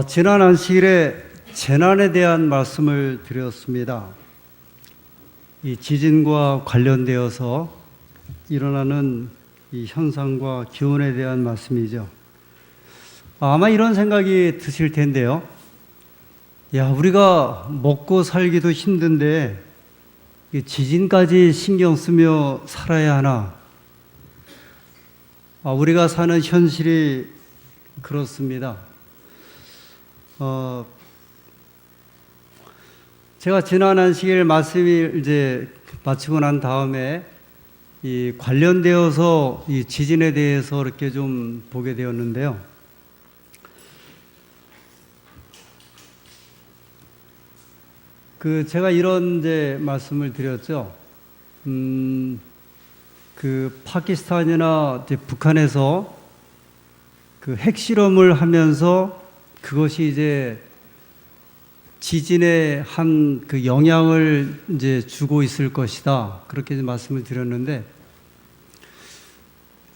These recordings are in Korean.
지난 안식일에 재난에 대한 말씀을 드렸습니다. 이 지진과 관련되어서 일어나는 이 현상과 기온에 대한 말씀이죠. 아마 이런 생각이 드실 텐데요. 야, 우리가 먹고 살기도 힘든데 지진까지 신경 쓰며 살아야 하나? 우리가 사는 현실이 그렇습니다. 제가 지난 안식일 말씀을 이제 마치고 난 다음에 이 관련되어서 이 지진에 대해서 이렇게 좀 보게 되었는데요. 제가 이런 이제 말씀을 드렸죠. 파키스탄이나 이제 북한에서 핵실험을 하면서 그것이 이제 지진에 한 영향을 이제 주고 있을 것이다. 그렇게 말씀을 드렸는데,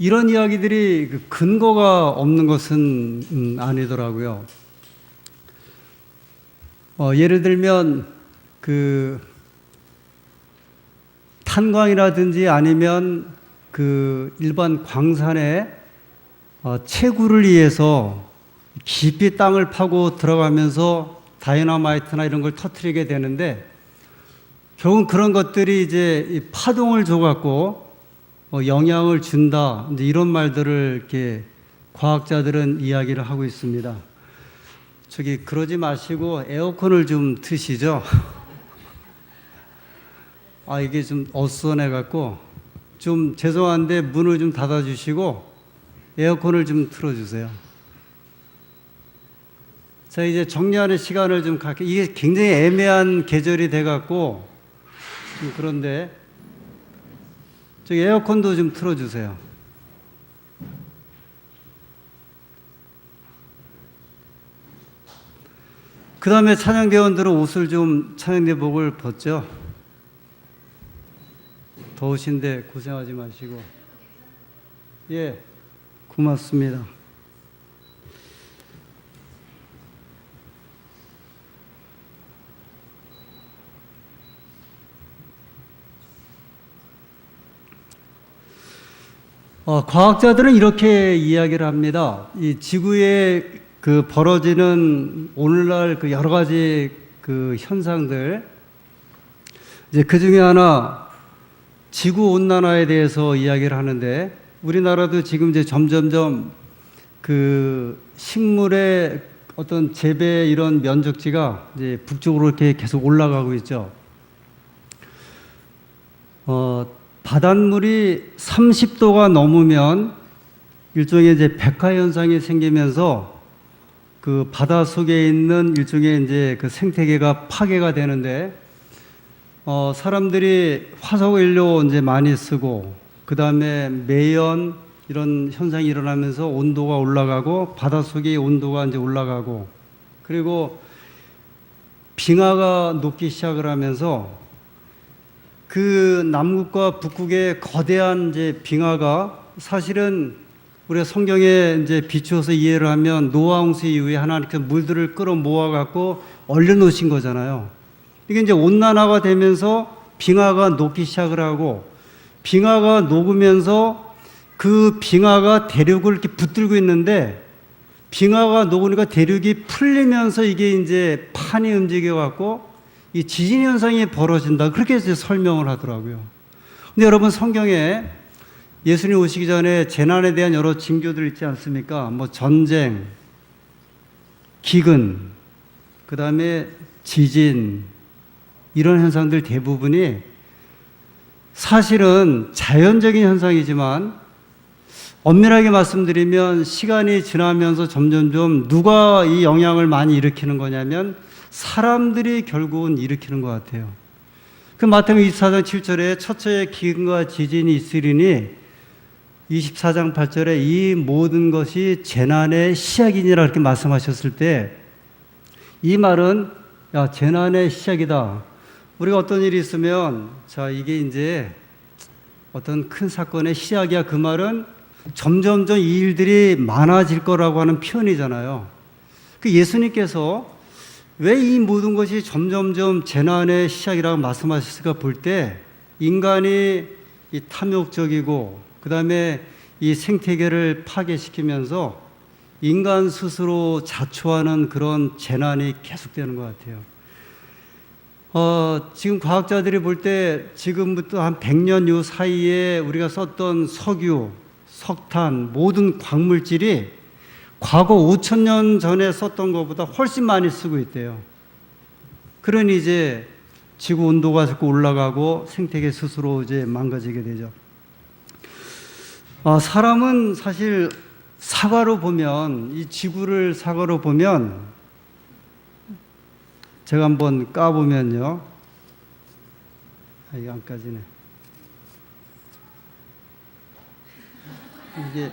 이런 이야기들이 근거가 없는 것은 아니더라고요. 예를 들면, 탄광이라든지 아니면 일반 광산에 채굴을 위해서 깊이 땅을 파고 들어가면서 다이너마이트나 이런 걸 터뜨리게 되는데, 결국은 그런 것들이 이제 파동을 줘갖고 영향을 준다. 이제 이런 말들을 이렇게 과학자들은 이야기를 하고 있습니다. 그러지 마시고 에어컨을 좀 트시죠. 이게 좀 어수선해갖고 좀 죄송한데 문을 좀 닫아주시고 에어컨을 좀 틀어주세요. 자, 이제 정리하는 시간을 좀 갖게, 이게 굉장히 애매한 계절이 돼갖고, 좀 그런데, 에어컨도 좀 틀어주세요. 그 다음에 찬양대원들은 옷을 좀, 찬양대복을 벗죠. 더우신데 고생하지 마시고. 예, 고맙습니다. 과학자들은 이렇게 이야기를 합니다. 이 지구에 벌어지는 오늘날 여러 가지 현상들, 이제 그 중에 하나, 지구 온난화에 대해서 이야기를 하는데, 우리나라도 지금 이제 점점점 식물의 어떤 재배 이런 면적지가 이제 북쪽으로 이렇게 계속 올라가고 있죠. 바닷물이 30도가 넘으면 일종의 이제 백화 현상이 생기면서 바다 속에 있는 일종의 이제 생태계가 파괴가 되는데, 사람들이 화석연료 이제 많이 쓰고, 그 다음에 매연 이런 현상이 일어나면서 온도가 올라가고, 바닷속의 온도가 이제 올라가고, 그리고 빙하가 녹기 시작을 하면서 남극과 북극의 거대한 이제 빙하가 사실은 우리가 성경에 이제 비추어서 이해를 하면 노아 홍수 이후에 하나님께서 물들을 끌어 모아갖고 얼려놓으신 거잖아요. 이게 이제 온난화가 되면서 빙하가 녹기 시작을 하고, 빙하가 녹으면서 그 빙하가 대륙을 이렇게 붙들고 있는데, 빙하가 녹으니까 대륙이 풀리면서 이게 이제 판이 움직여갖고 이 지진 현상이 벌어진다. 그렇게 이제 설명을 하더라고요. 근데 여러분, 성경에 예수님 오시기 전에 재난에 대한 여러 징조들 있지 않습니까? 전쟁, 기근, 그 다음에 지진, 이런 현상들 대부분이 사실은 자연적인 현상이지만, 엄밀하게 말씀드리면 시간이 지나면서 점점점 누가 이 영향을 많이 일으키는 거냐면 사람들이 결국은 일으키는 것 같아요. 마태복음 24장 7절에 첫째 기근과 지진이 있으리니 24장 8절에 이 모든 것이 재난의 시작이니라 이렇게 말씀하셨을 때, 이 말은 재난의 시작이다. 우리가 어떤 일이 있으면 이게 이제 어떤 큰 사건의 시작이야. 그 말은 점점점 이 일들이 많아질 거라고 하는 표현이잖아요. 그 예수님께서 왜 이 모든 것이 점점점 재난의 시작이라고 말씀하셨을까 볼 때 인간이 이 탐욕적이고 그다음에 이 생태계를 파괴시키면서 인간 스스로 자초하는 그런 재난이 계속되는 것 같아요. 지금 과학자들이 볼 때 지금부터 한 100년 요 사이에 우리가 썼던 석유, 석탄, 모든 광물질이 과거 5,000년 전에 썼던 것보다 훨씬 많이 쓰고 있대요. 그러니 이제 지구 온도가 자꾸 올라가고 생태계 스스로 이제 망가지게 되죠. 사람은 사실 사과로 보면, 이 지구를 사과로 보면, 제가 한번 까보면요. 이게 안 까지네. 이게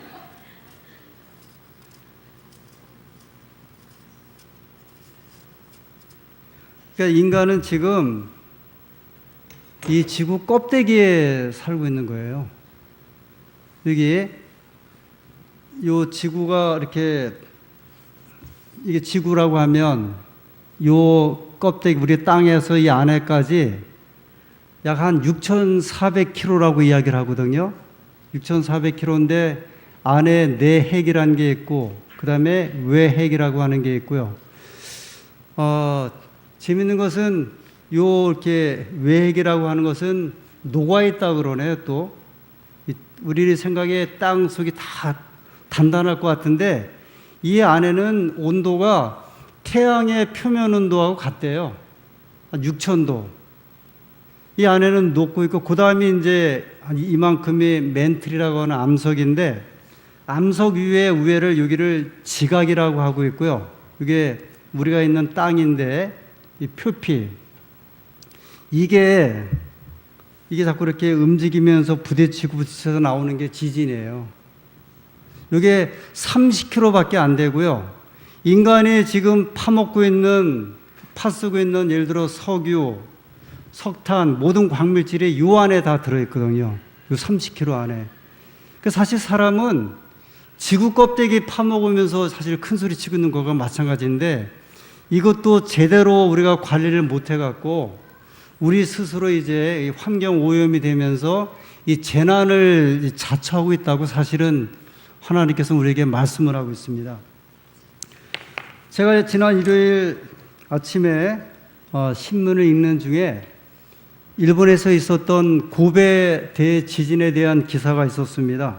그러니까 인간은 지금 이 지구 껍데기에 살고 있는 거예요. 여기 요 지구가 이렇게 이게 지구라고 하면 요 껍데기 우리 땅에서 이 안에까지 약 한 6,400km라고 이야기를 하거든요. 6,400km인데 안에 내핵이라는 게 있고 그다음에 외핵이라고 하는 게 있고요. 재밌는 것은 요 이렇게 외핵이라고 하는 것은 녹아 있다 그러네요. 또 우리 생각에 땅 속이 다 단단할 것 같은데 이 안에는 온도가 태양의 표면 온도하고 같대요. 한 6,000도. 이 안에는 녹고 있고 그 다음에 이제 한 이만큼이 멘틀이라고 하는 암석인데 암석 위에를 여기를 지각이라고 하고 있고요. 이게 우리가 있는 땅인데 이 표피 이게 자꾸 이렇게 움직이면서 부딪혀서 나오는 게 지진이에요. 이게 30km밖에 안 되고요. 인간이 지금 파먹고 있는 파쓰고 있는 예를 들어 석유, 석탄 모든 광물질이 요 안에 다 들어있거든요. 요 30km 안에. 사실 사람은 지구 껍데기 파먹으면서 사실 큰 소리 치고 있는 거가 마찬가지인데 이것도 제대로 우리가 관리를 못 해갖고 우리 스스로 이제 환경 오염이 되면서 이 재난을 자초하고 있다고 사실은 하나님께서 우리에게 말씀을 하고 있습니다. 제가 지난 일요일 아침에 신문을 읽는 중에 일본에서 있었던 고베 대지진에 대한 기사가 있었습니다.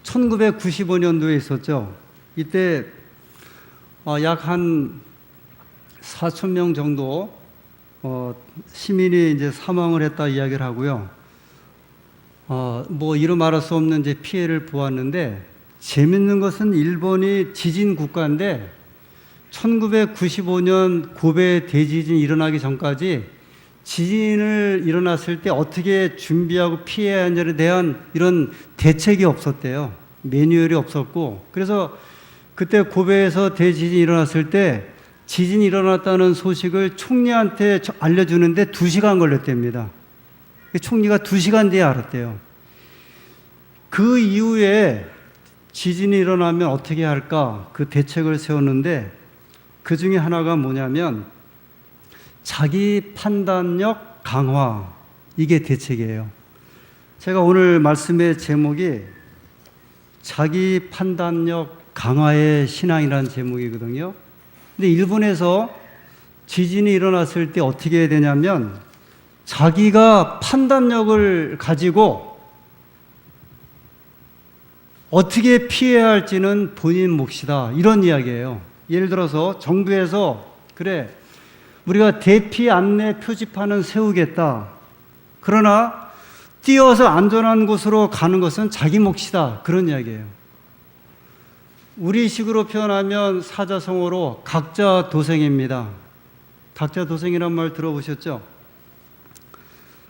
1995년도에 있었죠. 이때 약 한 4,000명 정도 시민이 이제 사망을 했다 이야기를 하고요. 뭐 이루 말할 수 없는 이제 피해를 보았는데 재밌는 것은 일본이 지진 국가인데 1995년 고베 대지진이 일어나기 전까지 지진을 일어났을 때 어떻게 준비하고 피해야 하는지에 대한 이런 대책이 없었대요. 매뉴얼이 없었고 그래서 그때 고베에서 대지진이 일어났을 때 지진이 일어났다는 소식을 총리한테 알려주는데 2시간 걸렸답니다. 총리가 2시간 뒤에 알았대요. 그 이후에 지진이 일어나면 어떻게 할까 그 대책을 세웠는데 그 중에 하나가 뭐냐면 자기 판단력 강화 이게 대책이에요. 제가 오늘 말씀의 제목이 자기 판단력 강화의 신앙이라는 제목이거든요. 근데 일본에서 지진이 일어났을 때 어떻게 해야 되냐면 자기가 판단력을 가지고 어떻게 피해야 할지는 본인 몫이다. 이런 이야기예요. 예를 들어서 정부에서 그래 우리가 대피 안내 표지판은 세우겠다. 그러나 뛰어서 안전한 곳으로 가는 것은 자기 몫이다. 그런 이야기예요. 우리식으로 표현하면 사자성어로 각자 도생입니다. 각자 도생이란 말 들어보셨죠?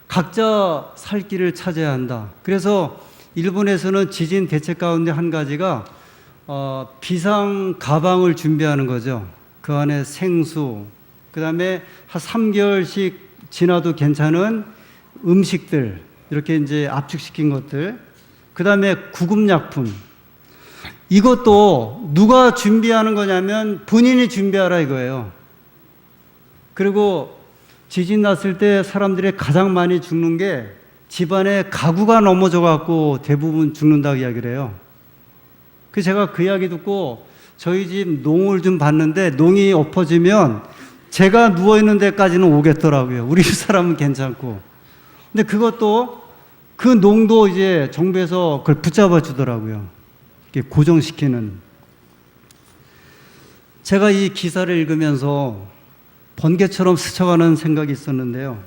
각자 살 길을 찾아야 한다. 그래서 일본에서는 지진 대책 가운데 한 가지가 비상 가방을 준비하는 거죠. 그 안에 생수, 그 다음에 한 3개월씩 지나도 괜찮은 음식들, 이렇게 이제 압축시킨 것들, 그 다음에 구급약품. 이것도 누가 준비하는 거냐면 본인이 준비하라 이거예요. 그리고 지진 났을 때 사람들이 가장 많이 죽는 게 집안에 가구가 넘어져 갖고 대부분 죽는다고 이야기를 해요. 제가 그 이야기 듣고 저희 집 농을 좀 봤는데 농이 엎어지면 제가 누워있는 데까지는 오겠더라고요. 우리 사람은 괜찮고. 근데 그것도 그 농도 이제 정부에서 그걸 붙잡아 주더라고요. 이렇게 고정시키는. 제가 이 기사를 읽으면서 번개처럼 스쳐가는 생각이 있었는데요.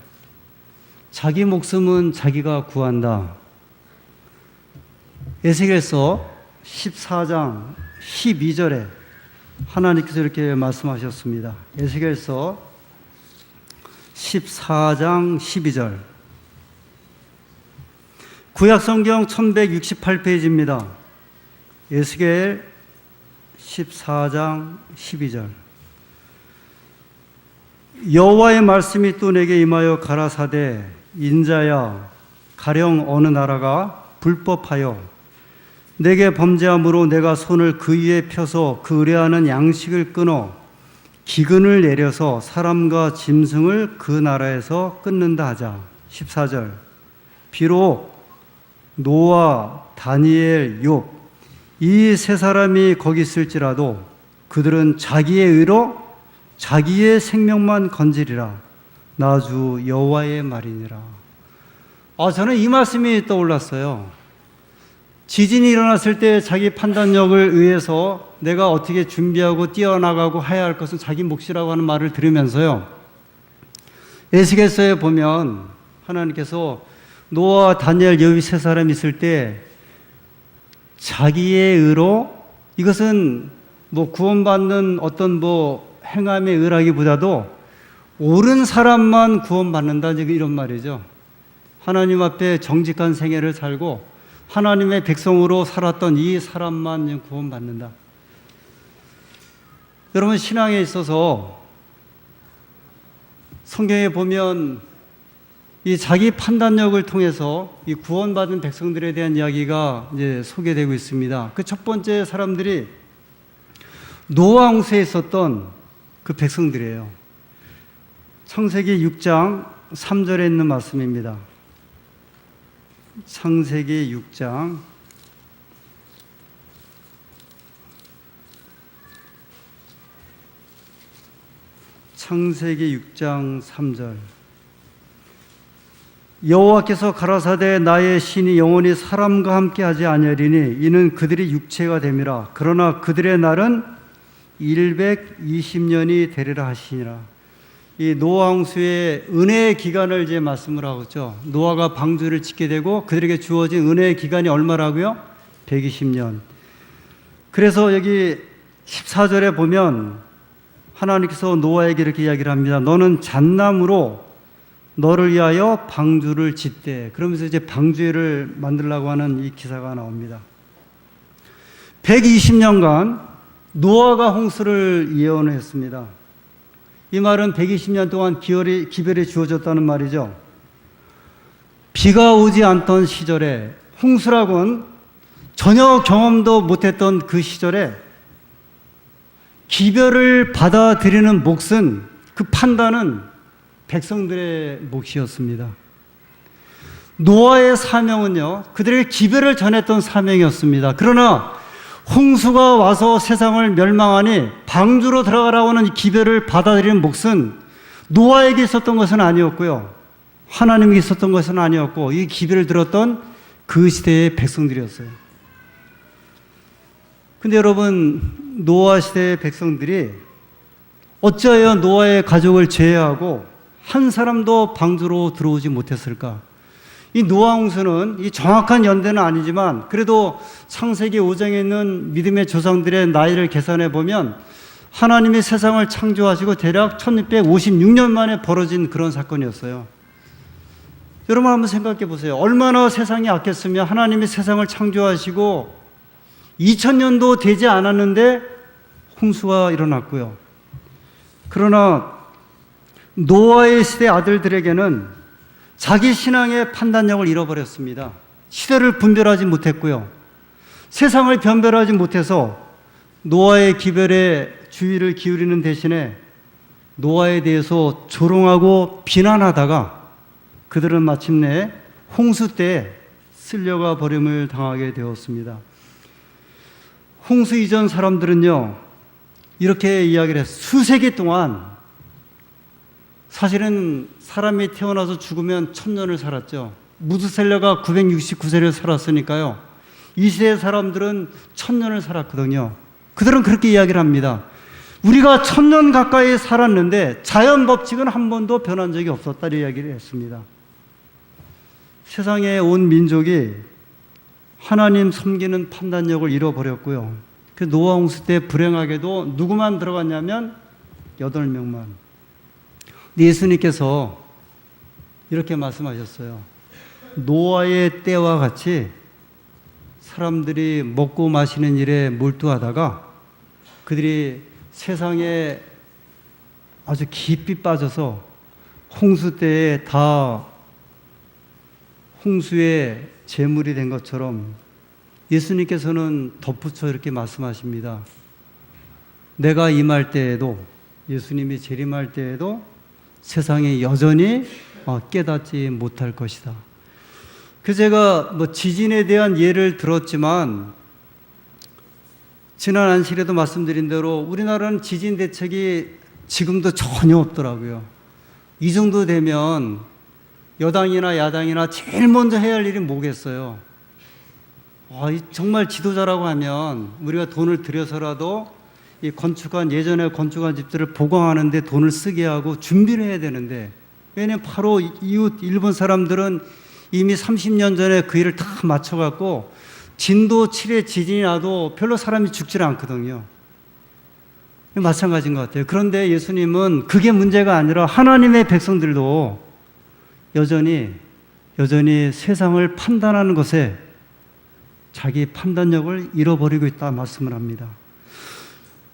자기 목숨은 자기가 구한다. 에스겔서 14장 12절에 하나님께서 이렇게 말씀하셨습니다. 에스겔서 14장 12절. 구약성경 1168페이지입니다. 에스겔 14장 12절. 여호와의 말씀이 또 내게 임하여 가라사대 인자야 가령 어느 나라가 불법하여 내게 범죄함으로 내가 손을 그 위에 펴서 그 의뢰하는 양식을 끊어 기근을 내려서 사람과 짐승을 그 나라에서 끊는다 하자. 14절. 비록 노아, 다니엘, 욥 이 세 사람이 거기 있을지라도 그들은 자기의 의로 자기의 생명만 건지리라. 나 주 여호와의 말이니라. 저는 이 말씀이 떠올랐어요. 지진이 일어났을 때 자기 판단력을 의해서 내가 어떻게 준비하고 뛰어나가고 해야 할 것은 자기 몫이라고 하는 말을 들으면서요. 에스겔서에 보면 하나님께서 노아, 다니엘, 욥이 세 사람이 있을 때 자기의 의로, 이것은 구원받는 어떤 행함의 의라기보다도 옳은 사람만 구원받는다, 이런 말이죠. 하나님 앞에 정직한 생애를 살고 하나님의 백성으로 살았던 이 사람만 구원받는다. 여러분, 신앙에 있어서 성경에 보면 이 자기 판단력을 통해서 이 구원받은 백성들에 대한 이야기가 이제 소개되고 있습니다. 그 첫 번째 사람들이 노아 홍수에 있었던 그 백성들이에요. 창세기 6장 3절에 있는 말씀입니다. 창세기 6장 3절. 여호와께서 가라사대 나의 신이 영원히 사람과 함께 하지 아니하리니 이는 그들이 육체가 됨이라. 그러나 그들의 날은 120년이 되리라 하시니라. 이 노아 홍수의 은혜의 기간을 이제 말씀을 하고 있죠. 노아가 방주를 짓게 되고 그들에게 주어진 은혜의 기간이 얼마라고요? 120년. 그래서 여기 14절에 보면 하나님께서 노아에게 이렇게 이야기를 합니다. 너는 잣나무로 너를 위하여 방주를 짓되. 그러면서 이제 방주를 만들려고 하는 이 기사가 나옵니다. 120년간 노아가 홍수를 예언했습니다. 이 말은 120년 동안 기별이 주어졌다는 말이죠. 비가 오지 않던 시절에, 홍수라고는 전혀 경험도 못했던 그 시절에 기별을 받아들이는 몫은, 그 판단은 백성들의 몫이었습니다. 노아의 사명은요, 그들에게 기별을 전했던 사명이었습니다. 그러나 홍수가 와서 세상을 멸망하니 방주로 들어가라고 하는 기별을 받아들이는 몫은 노아에게 있었던 것은 아니었고요, 하나님에게 있었던 것은 아니었고, 이 기별을 들었던 그 시대의 백성들이었어요. 근데 여러분, 노아 시대의 백성들이 어찌하여 노아의 가족을 제외하고 한 사람도 방주로 들어오지 못했을까? 이 노아 홍수는 이 정확한 연대는 아니지만 그래도 창세기 5장에 있는 믿음의 조상들의 나이를 계산해 보면 하나님이 세상을 창조하시고 대략 1656년 만에 벌어진 그런 사건이었어요. 여러분 한번 생각해 보세요. 얼마나 세상이 악했으면 하나님이 세상을 창조하시고 2000년도 되지 않았는데 홍수가 일어났고요. 그러나 노아의 시대 아들들에게는 자기 신앙의 판단력을 잃어버렸습니다. 시대를 분별하지 못했고요. 세상을 변별하지 못해서 노아의 기별에 주의를 기울이는 대신에 노아에 대해서 조롱하고 비난하다가 그들은 마침내 홍수 때에 쓸려가 버림을 당하게 되었습니다. 홍수 이전 사람들은요, 이렇게 이야기를 했어요. 수세기 동안 사실은 사람이 태어나서 죽으면 1000년을 살았죠. 무드셀라가 969세를 살았으니까요. 이 시대 사람들은 1000년을 살았거든요. 그들은 그렇게 이야기를 합니다. 우리가 1000년 가까이 살았는데 자연 법칙은 한 번도 변한 적이 없었다 이야기를 했습니다. 세상의 온 민족이 하나님 섬기는 판단력을 잃어버렸고요. 그 노아 홍수 때 불행하게도 누구만 들어갔냐면 8명만. 예수님께서 이렇게 말씀하셨어요. 노아의 때와 같이 사람들이 먹고 마시는 일에 몰두하다가 그들이 세상에 아주 깊이 빠져서 홍수 때에 다 홍수의 제물이 된 것처럼 예수님께서는 덧붙여 이렇게 말씀하십니다. 내가 임할 때에도, 예수님이 재림할 때에도 세상에 여전히 깨닫지 못할 것이다. 그 제가 지진에 대한 예를 들었지만 지난 안식일에도 말씀드린 대로 우리나라는 지진 대책이 지금도 전혀 없더라고요. 이 정도 되면 여당이나 야당이나 제일 먼저 해야 할 일이 뭐겠어요? 정말 지도자라고 하면 우리가 돈을 들여서라도 이 예전에 건축한 집들을 보강하는 데 돈을 쓰게 하고 준비를 해야 되는데, 왜냐면 바로 이웃 일본 사람들은 이미 30년 전에 그 일을 다 맞춰갖고 진도 7의 지진이 나도 별로 사람이 죽질 않거든요. 마찬가지인 것 같아요. 그런데 예수님은 그게 문제가 아니라 하나님의 백성들도 여전히 세상을 판단하는 것에 자기 판단력을 잃어버리고 있다 말씀을 합니다.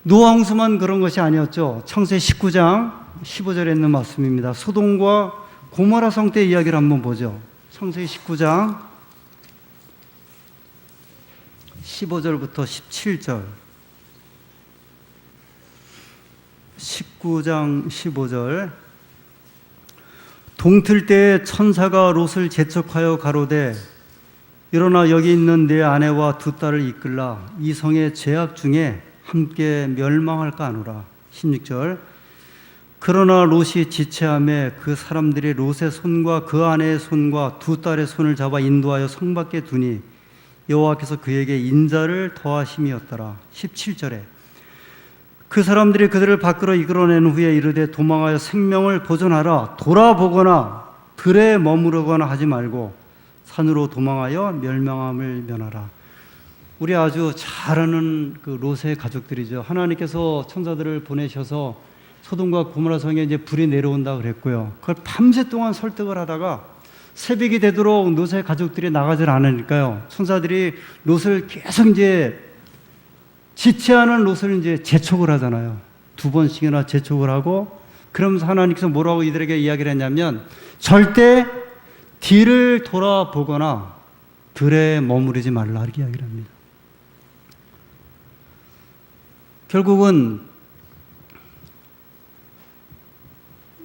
노아 홍수만 그런 것이 아니었죠. 창세기 19장 15절에 있는 말씀입니다. 소돔과 고모라 성 때 이야기를 한번 보죠. 창세기 19장 15절부터 17절. 19장 15절. 동틀 때에 천사가 롯을 재촉하여 가로되 일어나 여기 있는 내 아내와 두 딸을 이끌라 이 성의 죄악 중에 함께 멸망할까 하노라. 16절. 그러나 롯이 지체하며 그 사람들이 롯의 손과 그 아내의 손과 두 딸의 손을 잡아 인도하여 성 밖에 두니 여호와께서 그에게 인자를 더하심이었더라. 17절에 그 사람들이 그들을 밖으로 이끌어낸 후에 이르되 도망하여 생명을 보존하라. 돌아보거나 들에 머무르거나 하지 말고 산으로 도망하여 멸망함을 면하라. 우리 아주 잘 아는 그 롯의 가족들이죠. 하나님께서 천사들을 보내셔서 소돔과 고모라 성에 이제 불이 내려온다 그랬고요. 그걸 밤새 동안 설득을 하다가 새벽이 되도록 롯의 가족들이 나가질 않으니까요. 천사들이 롯을 계속 이제 지체하는 롯을 이제 재촉을 하잖아요. 2번씩이나 재촉을 하고, 그러면서 하나님께서 뭐라고 이들에게 이야기를 했냐면 절대 뒤를 돌아보거나 들에 머무르지 말라 이렇게 이야기를 합니다. 결국은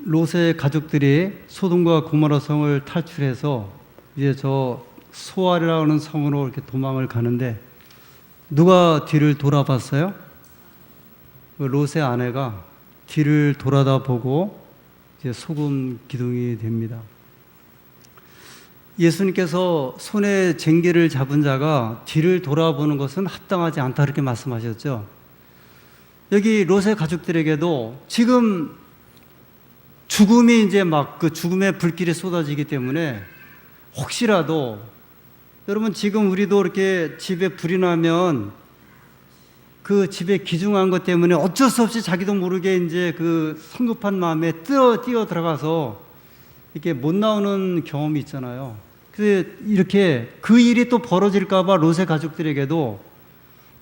롯의 가족들이 소돔과 고모라 성을 탈출해서 이제 저 소알이라고 하는 성으로 이렇게 도망을 가는데 누가 뒤를 돌아봤어요? 롯의 아내가 뒤를 돌아다 보고 이제 소금 기둥이 됩니다. 예수님께서 손에 쟁기를 잡은 자가 뒤를 돌아보는 것은 합당하지 않다 이렇게 말씀하셨죠. 여기 롯의 가족들에게도 지금 죽음이 이제 막 그 죽음의 불길이 쏟아지기 때문에 혹시라도 여러분 지금 우리도 이렇게 집에 불이 나면 그 집에 기중한 것 때문에 어쩔 수 없이 자기도 모르게 이제 그 성급한 마음에 뛰어 들어가서 이렇게 못 나오는 경험이 있잖아요. 그래서 이렇게 그 일이 또 벌어질까봐 롯의 가족들에게도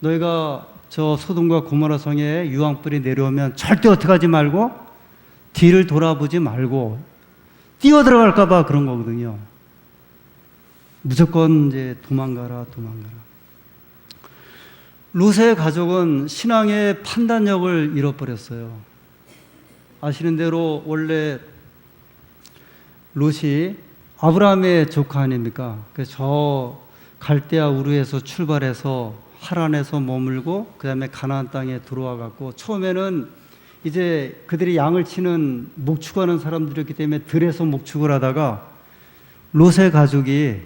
너희가 저 소돔과 고모라 성에 유황불이 내려오면 절대 어떻게 하지 말고 뒤를 돌아보지 말고 뛰어 들어갈까봐 그런 거거든요. 무조건 이제 도망가라. 롯의 가족은 신앙의 판단력을 잃어버렸어요. 아시는 대로 원래 롯이 아브라함의 조카 아닙니까? 저 갈대아 우르에서 출발해서 하란에서 머물고 그 다음에 가나안 땅에 들어와 갖고 처음에는 이제 그들이 양을 치는 목축하는 사람들이었기 때문에 들에서 목축을 하다가 롯의 가족이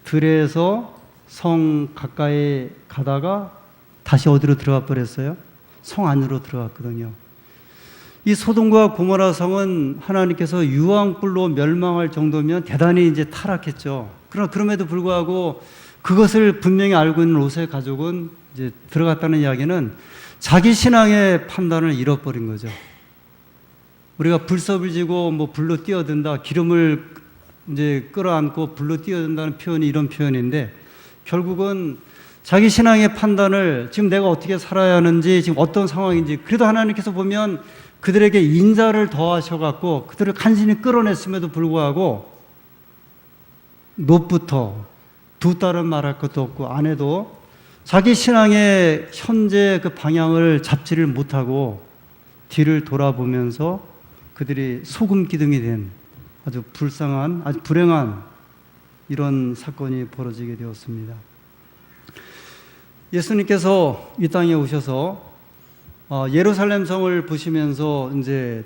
들에서 성 가까이 가다가 다시 어디로 들어가 버렸어요? 성 안으로 들어갔거든요. 이 소돔과 고모라 성은 하나님께서 유황불로 멸망할 정도면 대단히 이제 타락했죠. 그러나 그럼에도 불구하고 그것을 분명히 알고 있는 롯의 가족은 이제 들어갔다는 이야기는 자기 신앙의 판단을 잃어버린 거죠. 우리가 불섭을 지고 뭐 불로 뛰어든다, 기름을 이제 끌어안고 불로 뛰어든다는 표현이 이런 표현인데 결국은 자기 신앙의 판단을 지금 내가 어떻게 살아야 하는지 지금 어떤 상황인지 그래도 하나님께서 보면 그들에게 인자를 더하셔갖고 그들을 간신히 끌어냈음에도 불구하고 롯부터 두 딸은 말할 것도 없고 아내도 자기 신앙의 현재 그 방향을 잡지를 못하고 뒤를 돌아보면서 그들이 소금 기둥이 된 아주 불쌍한 아주 불행한 이런 사건이 벌어지게 되었습니다. 예수님께서 이 땅에 오셔서 예루살렘 성을 보시면서 이제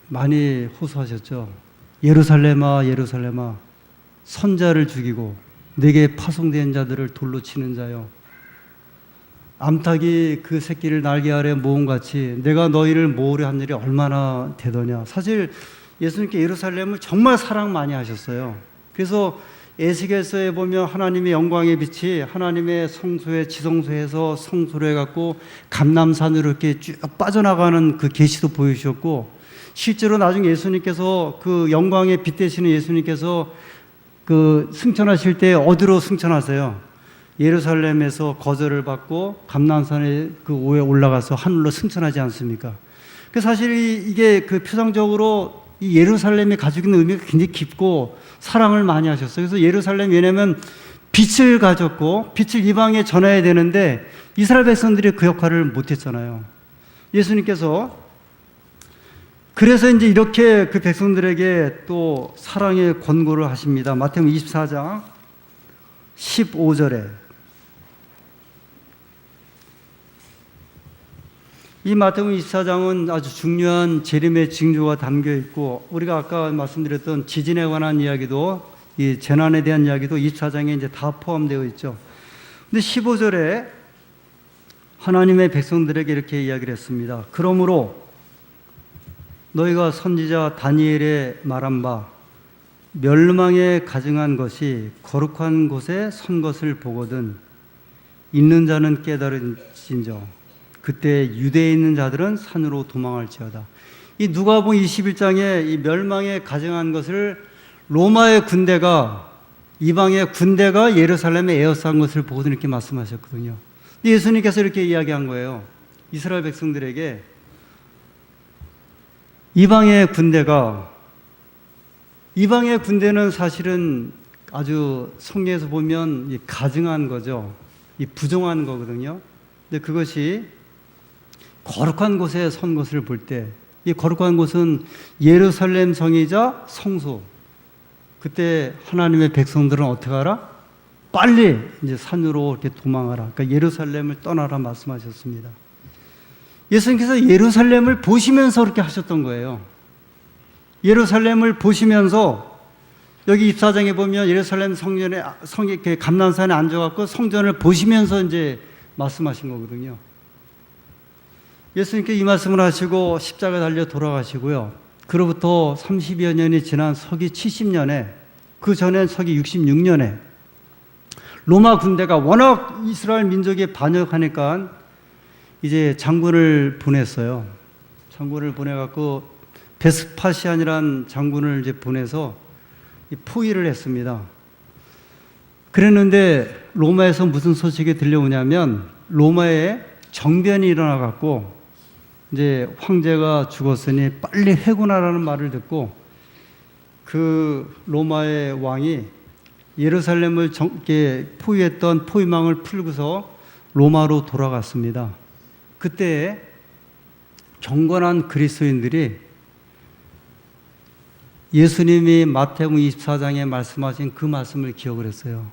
많이 호소하셨죠. 예루살렘아, 예루살렘아, 선자를 죽이고 내게 파송된 자들을 돌로 치는 자요. 암탉이 그 새끼를 날개 아래 모음같이 내가 너희를 모으려 한 일이 얼마나 되더냐. 사실 예수님께 예루살렘을 정말 사랑 많이 하셨어요. 그래서 에스겔서에 보면 하나님의 영광의 빛이 하나님의 성소에 지성소에서 성소를 해갖고 감람산으로 이렇게 쭉 빠져나가는 그 계시도 보여주셨고 실제로 나중에 예수님께서 그 영광의 빛 되시는 예수님께서 그 승천하실 때 어디로 승천하세요? 예루살렘에서 거절을 받고 감람산에 그 위에 올라가서 하늘로 승천하지 않습니까? 그 사실 이게 그 표상적으로 이 예루살렘이 가지고 있는 의미가 굉장히 깊고 사랑을 많이 하셨어요. 그래서 예루살렘 왜냐하면 빛을 가졌고 빛을 이방에 전해야 되는데 이스라엘 백성들이 그 역할을 못했잖아요. 예수님께서 그래서 이제 이렇게 그 백성들에게 또 사랑의 권고를 하십니다. 마태복음 24장 15절에 이 마태복음 24장은 아주 중요한 재림의 징조가 담겨 있고 우리가 아까 말씀드렸던 지진에 관한 이야기도 이 재난에 대한 이야기도 24장에 이제 다 포함되어 있죠. 근데 15절에 하나님의 백성들에게 이렇게 이야기를 했습니다. 그러므로 너희가 선지자 다니엘의 말한 바 멸망에 가증한 것이 거룩한 곳에 선 것을 보거든 있는 자는 깨달은진저 그때 유대에 있는 자들은 산으로 도망할지어다. 이 누가복음 21장에 이 멸망에 가증한 것을 로마의 군대가 이방의 군대가 예루살렘에 에워싼 것을 보고도 이렇게 말씀하셨거든요. 근데 예수님께서 이렇게 이야기한 거예요. 이스라엘 백성들에게 이방의 군대는 사실은 아주 성경에서 보면 가증한 거죠. 이 부정한 거거든요. 근데 그것이 거룩한 곳에 선 것을 볼 때 이 거룩한 곳은 예루살렘 성이자 성소. 그때 하나님의 백성들은 어떻게 하라? 빨리 이제 산으로 이렇게 도망하라. 그러니까 예루살렘을 떠나라 말씀하셨습니다. 예수님께서 예루살렘을 보시면서 그렇게 하셨던 거예요. 예루살렘을 보시면서 여기 24장에 보면 예루살렘 성전에 감람산에 앉아갖고 성전을 보시면서 이제 말씀하신 거거든요. 예수님께 이 말씀을 하시고 십자가 달려 돌아가시고요. 그로부터 30여 년이 지난 서기 70년에 그 전엔 서기 66년에 로마 군대가 워낙 이스라엘 민족에 반역하니까 이제 장군을 보냈어요. 장군을 보내갖고 베스파시안이란 장군을 이제 보내서 포위를 했습니다. 그랬는데 로마에서 무슨 소식이 들려오냐면 로마에 정변이 일어나갖고 이제 황제가 죽었으니 빨리 회군하라는 말을 듣고 그 로마의 왕이 예루살렘을 포위했던 포위망을 풀고서 로마로 돌아갔습니다. 그때 경건한 그리스도인들이 예수님이 마태복음 24장에 말씀하신 그 말씀을 기억을 했어요.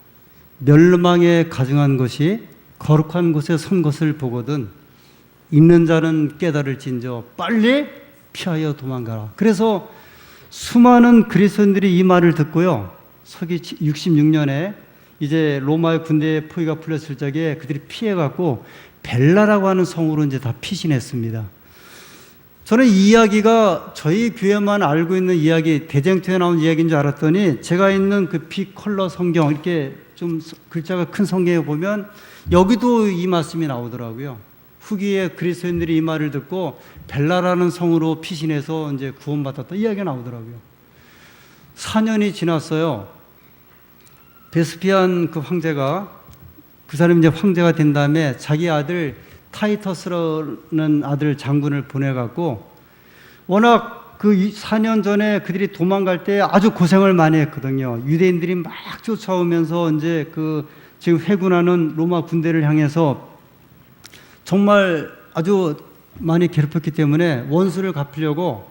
멸망에 가증한 것이 거룩한 곳에 선 것을 보거든 있는 자는 깨달을진저 빨리 피하여 도망가라. 그래서 수많은 그리스도인들이 이 말을 듣고요. 서기 66년에 이제 로마의 군대의 포위가 풀렸을 적에 그들이 피해갖고 벨라라고 하는 성으로 이제 다 피신했습니다. 저는 이 이야기가 저희 교회만 알고 있는 이야기, 대쟁투에 나온 이야기인 줄 알았더니 제가 있는 그 빅컬러 성경, 이렇게 좀 글자가 큰 성경에 보면 여기도 이 말씀이 나오더라고요. 후기에 그리스도인들이 이 말을 듣고 벨라라는 성으로 피신해서 이제 구원받았다, 이 이야기가 나오더라고요. 4년이 지났어요. 베스피안 그 황제가, 그 사람이 이제 황제가 된 다음에 자기 아들 타이터스라는 아들 장군을 보내갖고, 워낙 그 4년 전에 그들이 도망갈 때 아주 고생을 많이 했거든요. 유대인들이 막 쫓아오면서 이제 그 지금 회군하는 로마 군대를 향해서 정말 아주 많이 괴롭혔기 때문에 원수를 갚으려고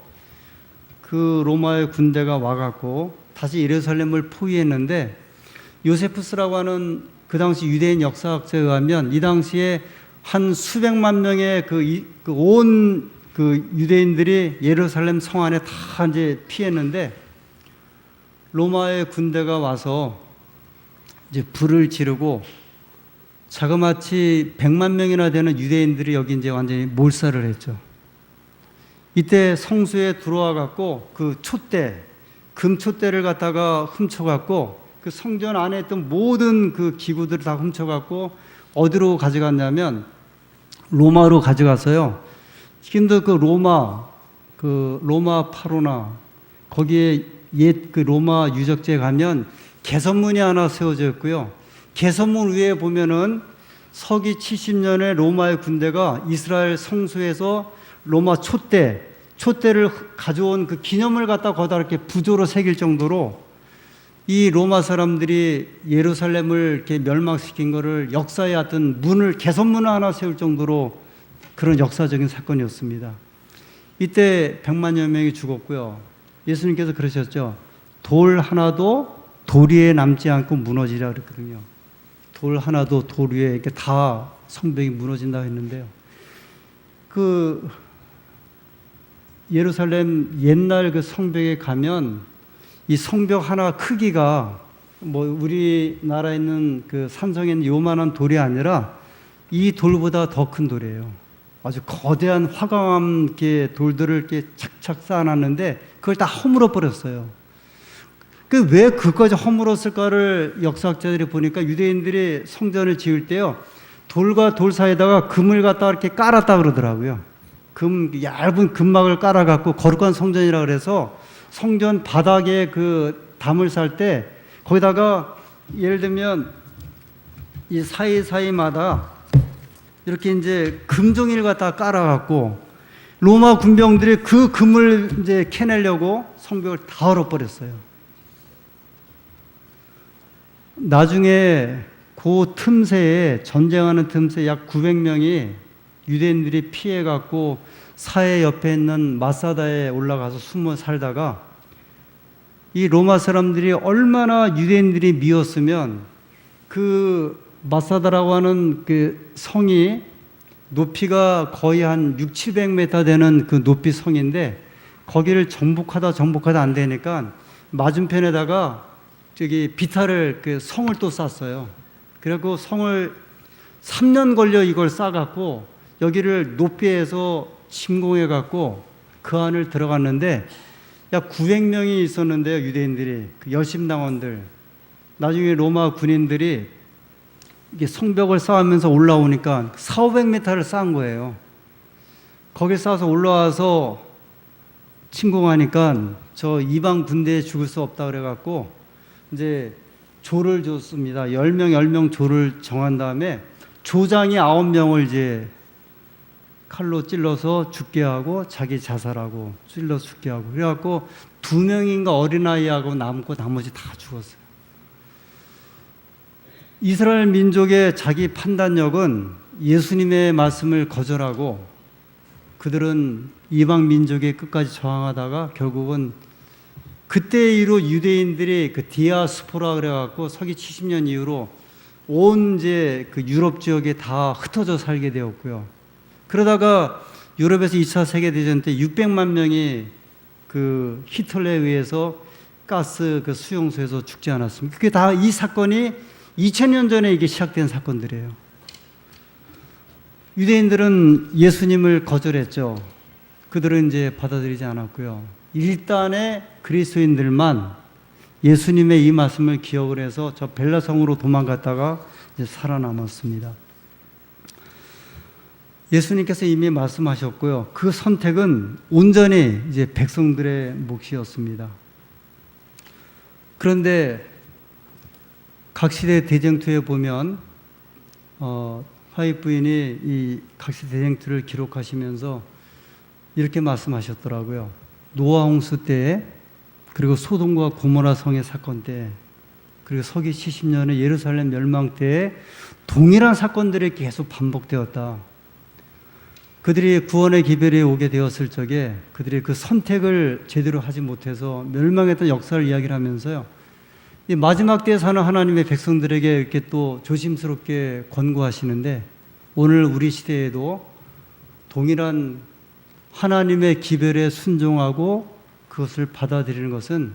그 로마의 군대가 와갖고 다시 예루살렘을 포위했는데, 요세푸스라고 하는 그 당시 유대인 역사학자에 의하면 이 당시에 한 수백만 명의 온 유대인들이 예루살렘 성 안에 다 이제 피했는데, 로마의 군대가 와서 이제 불을 지르고 자그마치 100만 명이나 되는 유대인들이 여기 이제 완전히 몰살을 했죠. 이때 성소에 들어와 갖고 그 촛대, 금 촛대를 갖다가 훔쳐 갖고 그 성전 안에 있던 모든 그 기구들을 다 훔쳐 갖고 어디로 가져갔냐면 로마로 가져갔어요. 지금도 그 로마 파로나 거기에 옛 그 로마 유적지에 가면 개선문이 하나 세워져 있고요. 개선문 위에 보면은 서기 70년에 로마의 군대가 이스라엘 성소에서 로마 촛대를 가져온 그 기념을 갖다 거기다 이렇게 부조로 새길 정도로 이 로마 사람들이 예루살렘을 이렇게 멸망시킨 거를 역사의 어떤 개선문을 하나 세울 정도로 그런 역사적인 사건이었습니다. 이때 100만여 명이 죽었고요. 예수님께서 그러셨죠. 돌 하나도 돌 위에 남지 않고 무너지라 그랬거든요. 돌 하나도 돌 위에 이렇게 다 성벽이 무너진다고 했는데요. 그 예루살렘 옛날 그 성벽에 가면 이 성벽 하나 크기가 뭐 우리나라에 있는 그 산성에 있는 요만한 돌이 아니라 이 돌보다 더 큰 돌이에요. 아주 거대한 화강암 이렇게 돌들을 이렇게 착착 쌓아놨는데 그걸 다 허물어 버렸어요. 그 왜 그것까지 허물었을까를 역사학자들이 보니까 유대인들이 성전을 지을 때요, 돌과 돌 사이에다가 금을 갖다가 이렇게 깔았다 그러더라고요. 얇은 금막을 깔아갖고 거룩한 성전이라 그래서 성전 바닥에 그 담을 쌀 때 거기다가 예를 들면 이 사이사이마다 이렇게 이제 금종이를 갖다 깔아갖고 로마 군병들이 그 금을 이제 캐내려고 성벽을 다 얼어버렸어요. 나중에 그 틈새에 전쟁하는 틈새에 약 900명이 유대인들이 피해갖고 사해 옆에 있는 마사다에 올라가서 숨어 살다가 이 로마 사람들이 얼마나 유대인들이 미웠으면 그 마사다라고 하는 그 성이 높이가 거의 한 600-700m 되는 그 높이 성인데 거기를 정복하다 안 되니까 맞은편에다가 저기 비탈을 그 성을 또 쌓았어요. 그리고 성을 3년 걸려 이걸 쌓아갖고 여기를 높이에서 침공해갖고 그 안을 들어갔는데 약 900명이 있었는데요. 유대인들이 그 열심당원들. 나중에 로마 군인들이 이게 성벽을 쌓으면서 올라오니까 400-500m를 쌓은 거예요. 거기 쌓아서 올라와서 침공하니까 저 이방 군대에 죽을 수 없다 그래갖고 이제 조를 줬습니다. 10명 조를 정한 다음에 조장이 9명을 이제 칼로 찔러서 죽게 하고 자기 자살하고 찔러 죽게 하고 그래갖고 2명인가 어린아이하고 남고 나머지 다 죽었어요. 이스라엘 민족의 자기 판단력은 예수님의 말씀을 거절하고 그들은 이방 민족의 끝까지 저항하다가 결국은 그때 이후로 유대인들이 그 디아스포라 그래갖고 서기 70년 이후로 온 이제 그 유럽 지역에 다 흩어져 살게 되었고요. 그러다가 유럽에서 2차 세계대전 때 600만 명이 그 히틀러에 의해서 가스 그 수용소에서 죽지 않았습니까? 그게 다 이 사건이 2000년 전에 이게 시작된 사건들이에요. 유대인들은 예수님을 거절했죠. 그들은 이제 받아들이지 않았고요. 일단의 그리스도인들만 예수님의 이 말씀을 기억을 해서 저 벨라성으로 도망갔다가 이제 살아남았습니다. 예수님께서 이미 말씀하셨고요. 그 선택은 온전히 이제 백성들의 몫이었습니다. 그런데 각시대 대쟁투에 보면 화이트 부인이 이 각시대 대쟁투를 기록하시면서 이렇게 말씀하셨더라고요. 노아 홍수 때, 그리고 소돔과 고모라 성의 사건 때, 그리고 서기 70년의 예루살렘 멸망 때에 동일한 사건들이 계속 반복되었다. 그들이 구원의 기별에 오게 되었을 적에 그들이 그 선택을 제대로 하지 못해서 멸망했던 역사를 이야기를 하면서요. 이 마지막 때에 사는 하나님의 백성들에게 이렇게 또 조심스럽게 권고하시는데, 오늘 우리 시대에도 동일한 하나님의 기별에 순종하고 그것을 받아들이는 것은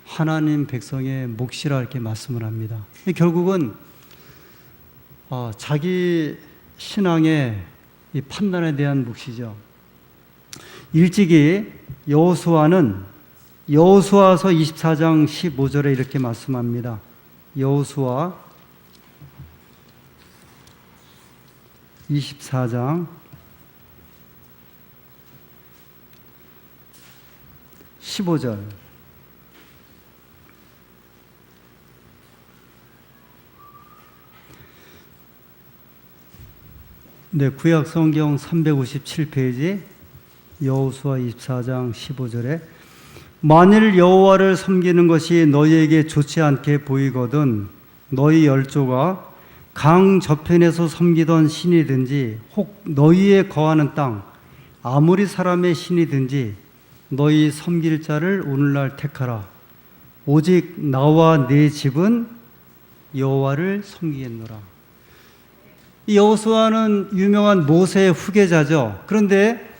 하나님 백성의 몫이라 이렇게 말씀을 합니다. 결국은 자기 신앙의 이 판단에 대한 몫이죠. 일찍이 여호수아서 24장 15절에 이렇게 말씀합니다. 여호수아 24장 15절. 네, 구약 성경 357페이지 여호수아 24장 15절에 만일 여호와를 섬기는 것이 너희에게 좋지 않게 보이거든 너희 열조가 강 저편에서 섬기던 신이든지 혹 너희의 거하는 땅 아무리 사람의 신이든지 너희 섬길 자를 오늘날 택하라. 오직 나와 네 집은 여호와를 섬기겠노라. 이 여호수아는 유명한 모세의 후계자죠. 그런데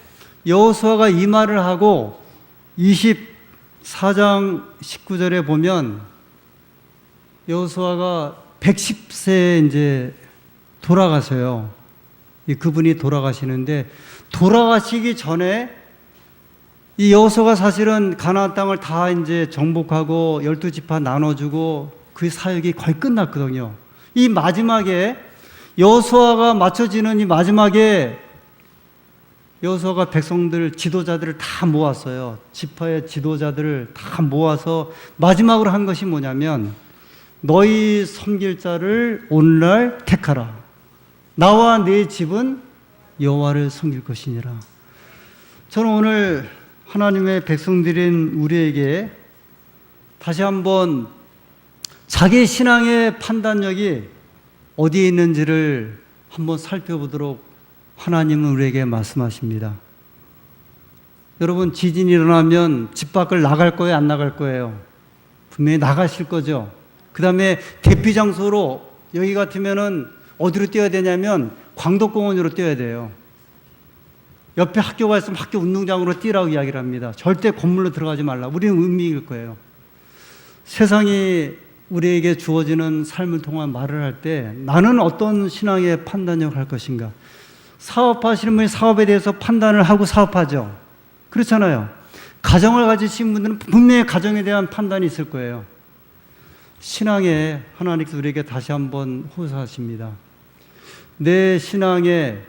여호수아가 이 말을 하고 24장 19절에 보면 여호수아가 110세에 이제 돌아가세요. 그분이 돌아가시는데 돌아가시기 전에 이 여호수아가 사실은 가나안 땅을 다 이제 정복하고 12지파 나눠주고 그 사역이 거의 끝났거든요. 이 마지막에 여호수아가 맞춰지는 이 마지막에 여호수아가 백성들 지도자들을 다 모았어요. 지파의 지도자들을 다 모아서 마지막으로 한 것이 뭐냐면 너희 섬길 자를 오늘날 택하라. 나와 네 집은 여호와를 섬길 것이니라. 저는 오늘 하나님의 백성들인 우리에게 다시 한번 자기 신앙의 판단력이 어디에 있는지를 한번 살펴보도록 하나님은 우리에게 말씀하십니다. 여러분, 지진이 일어나면 집 밖을 나갈 거예요, 안 나갈 거예요? 분명히 나가실 거죠. 그 다음에 대피 장소로 여기 같으면은 어디로 뛰어야 되냐면 광덕공원으로 뛰어야 돼요. 옆에 학교가 있으면 학교 운동장으로 뛰라고 이야기를 합니다. 절대 건물로 들어가지 말라. 우리는 의미일 거예요. 세상이 우리에게 주어지는 삶을 통한 말을 할 때 나는 어떤 신앙의 판단력을 할 것인가. 사업하시는 분이 사업에 대해서 판단을 하고 사업하죠. 그렇잖아요. 가정을 가지신 분들은 분명히 가정에 대한 판단이 있을 거예요. 신앙에 하나님께서 우리에게 다시 한번 호소하십니다. 내 신앙의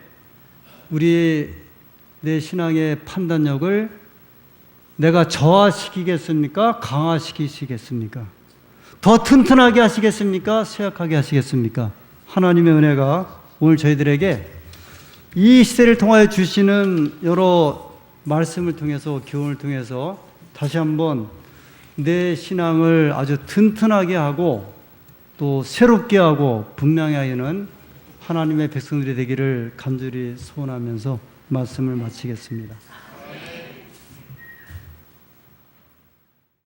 판단력을 내가 저하시키겠습니까? 강화시키시겠습니까? 더 튼튼하게 하시겠습니까? 쇠약하게 하시겠습니까? 하나님의 은혜가 오늘 저희들에게 이 시대를 통하여 주시는 여러 말씀을 통해서 교훈을 통해서 다시 한번 내 신앙을 아주 튼튼하게 하고 또 새롭게 하고 분명히 하는 하나님의 백성들이 되기를 간절히 소원하면서 말씀을 마치겠습니다.